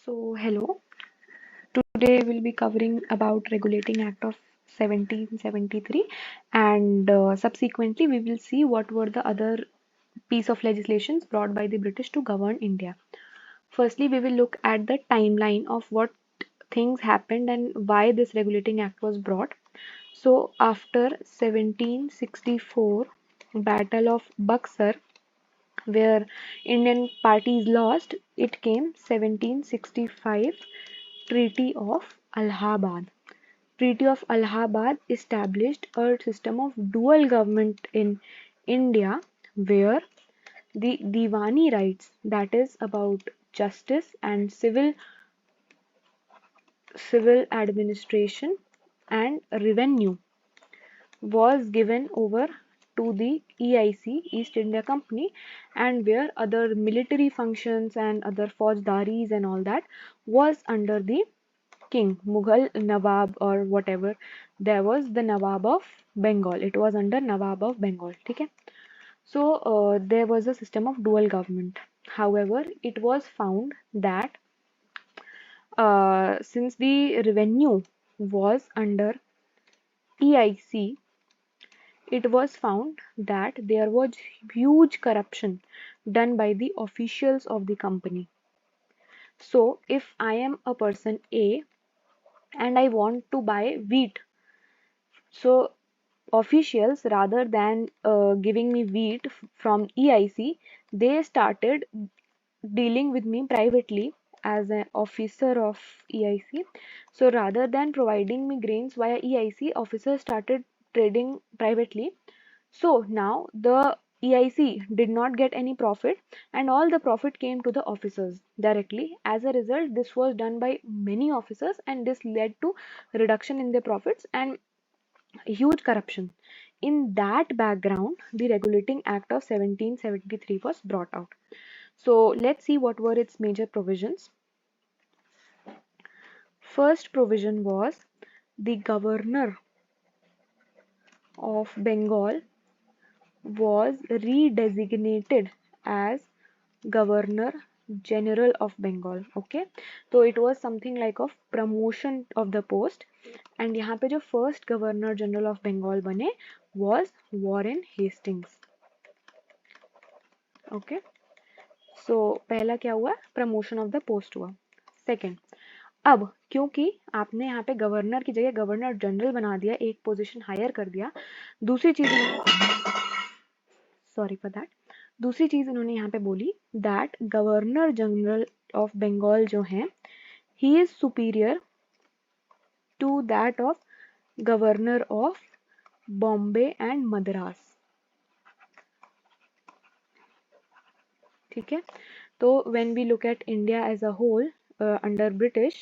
Hello. Today we'll be covering about Regulating Act of 1773, and subsequently we will see what were the other piece of legislations brought by the British to govern India. Firstly, we will look at the timeline of what things happened and why this Regulating Act was brought. So after 1764 Battle of Buxar, where Indian parties lost, it came 1765 Treaty of Allahabad. Treaty of Allahabad established a system of dual government in India where the Diwani rights, that is about justice and civil administration and revenue, was given over to the EIC, East India Company, and where other military functions and other faujdharis and all that was under the king, Mughal Nawab or whatever. There was the Nawab of Bengal. It was under Nawab of Bengal. Okay. So there was a system of dual government. However, it was found that since the revenue was under EIC, it was found that there was huge corruption done by the officials of the company. So if I am a person A and I want to buy wheat, so officials, rather than giving me wheat from EIC, they started dealing with me privately as an officer of EIC. So rather than providing me grains via EIC, officers started trading privately. So now the EIC did not get any profit, and all the profit came to the officers directly. As a result, this was done by many officers, and this led to reduction in their profits and huge corruption. In that background, the Regulating Act of 1773 was brought out. So let's see what were its major provisions. First provision was the Governor of Bengal was redesignated as Governor General of Bengal. Okay, so it was something like of promotion of the post. And यहाँ पे जो first Governor General of Bengal बने was Warren Hastings. Okay, so पहला क्या हुआ, promotion of the post हुआ. Second, अब क्योंकि आपने यहाँ पे गवर्नर की जगह गवर्नर जनरल बना दिया, एक पोजीशन हायर कर दिया, दूसरी चीज सॉरी फॉर दैट, दूसरी चीज इन्होंने यहाँ पे बोली that governor general of Bengal जो है, he is superior to that of governor of Bombay and Madras. ठीक है, तो when we look at India as a whole under British,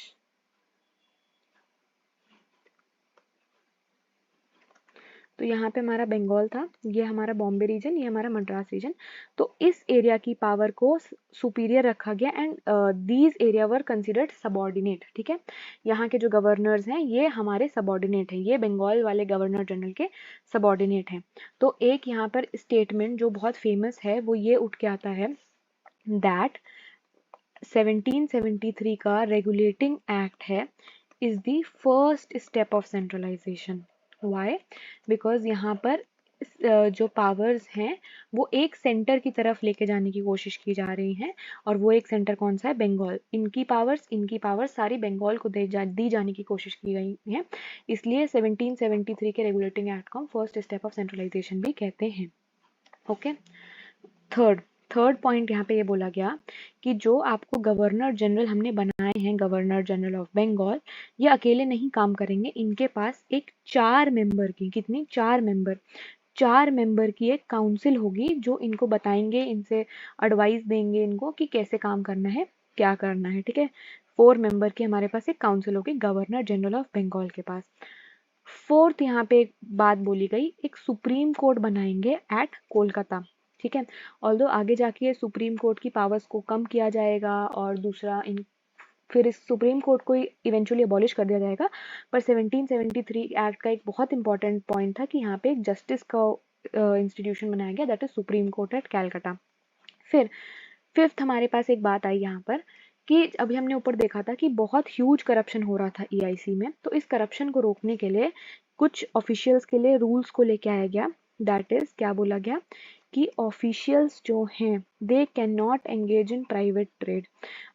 तो यहाँ पे हमारा बंगाल था, ये हमारा बॉम्बे रीजन, ये हमारा मद्रास रीजन. तो इस एरिया की पावर को सुपीरियर रखा गया and these area were considered subordinate. ठीक है, यहाँ के जो गवर्नर्स हैं ये हमारे सबॉर्डिनेट हैं, ये बंगाल वाले गवर्नर जनरल के सबॉर्डिनेट हैं. तो एक यहाँ पर स्टेटमेंट जो बहुत फेमस है वो ये उठ के आता है दैट 1773 का रेगुलेटिंग एक्ट है is the first step of centralisation. Why? Because यहाँ पर जो पावर्स हैं वो एक सेंटर की तरफ लेके जाने की कोशिश की जा रही हैं, और वो एक सेंटर कौन सा है, बंगाल. इनकी पावर्स सारी बंगाल को दी जाने की कोशिश की गई है, इसलिए 1773 के रेगुलेटिंग एक्ट को हम फर्स्ट स्टेप ऑफ सेंट्रलाइजेशन भी कहते हैं. ओके, थर्ड पॉइंट यहाँ पे ये बोला गया कि जो आपको गवर्नर जनरल हमने बनाए हैं, गवर्नर जनरल ऑफ बंगाल, ये अकेले नहीं काम करेंगे, इनके पास एक 4 मेंबर की, कितनी, 4 मेंबर की एक काउंसिल होगी जो इनको बताएंगे, इनसे एडवाइस देंगे इनको कि कैसे काम करना है, क्या करना है. ठीक है, 4 मेंबर की हमारे पास एक काउंसिल होगी गवर्नर जनरल ऑफ बंगाल के पास. फोर्थ यहाँ पे एक बात बोली गई, एक सुप्रीम कोर्ट बनाएंगे एट कोलकाता. ठीक है, ऑल्दो आगे जाके सुप्रीम कोर्ट की पावर्स को कम किया जाएगा और दूसरा फिर इस सुप्रीम कोर्ट को इवेंचुअली अबॉलिश कर दिया जाएगा, पर 1773 एक्ट का एक बहुत इंपॉर्टेंट पॉइंट था कि यहाँ पे एक जस्टिस का इंस्टीट्यूशन बनाया गया, that is supreme court at Calcutta. फिर फिफ्थ हमारे पास एक बात आई यहाँ पर कि अभी हमने ऊपर देखा था कि बहुत ह्यूज करप्शन हो रहा था ईआईसी में, तो इस करप्शन को रोकने के लिए कुछ ऑफिशियल्स के लिए रूल्स को लेके आया गया। दैट इज क्या बोला गया कि ऑफिशियल्स जो हैं they can not engage in private trade.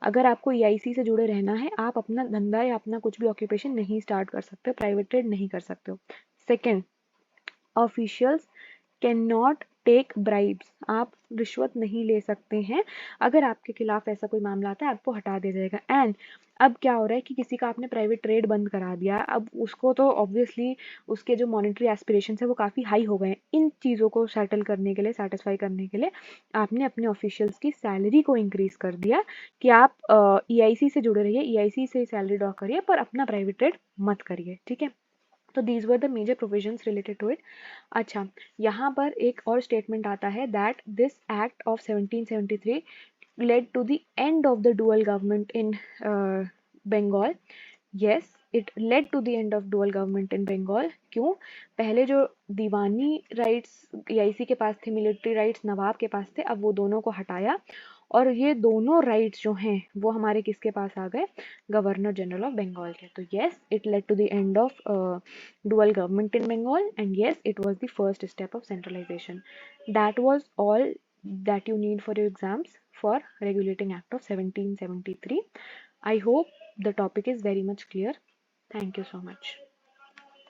अगर आपको ईआईसी से जुड़े रहना है, आप अपना धंधा या अपना कुछ भी ऑक्यूपेशन नहीं स्टार्ट कर सकते हो, प्राइवेट ट्रेड नहीं कर सकते हो। Second, officials can not take bribes, आप रिश्वत नहीं ले सकते हैं। अगर आपके खिलाफ ऐसा कोई मामला आता है, आपको हटा दिया जाएगा। एंड अब क्या हो रहा है कि किसी का आपने प्राइवेट ट्रेड बंद करा दिया, अब उसको तो ऑब्वियसली उसके जो मॉनेटरी एस्पिरेशन है वो काफ़ी हाई हो गए हैं। इन चीज़ों को सेटल करने के लिए, सेटिस्फाई करने के लिए आपने अपने ऑफिशियल्स की सैलरी को इंक्रीज कर दिया कि आप ईआईसी से जुड़े रहिए, ईआईसी से सैलरी ड्रॉ करिए, पर अपना प्राइवेट ट्रेड मत करिए, ठीक है। तो these were the major provisions related to it. अच्छा, यहाँ पर एक और स्टेटमेंट आता है that this act of 1773 led to the end of the dual government in Bengal. Yes, it led to the end of dual government in Bengal. क्यों? पहले जो दीवानी राइट्स ईआईसी के पास थे, मिलिट्री राइट्स नवाब के पास थे, अब वो दोनों को हटाया और ये दोनों राइट्स जो हैं वो हमारे किसके पास आ गए? गवर्नर जनरल ऑफ बंगाल के। तो yes, it led to the end of dual government in Bengal, and yes, it was the first step of centralization. That was all that you need for your exams for Regulating Act of 1773. I hope the topic is very much clear. Thank you so much.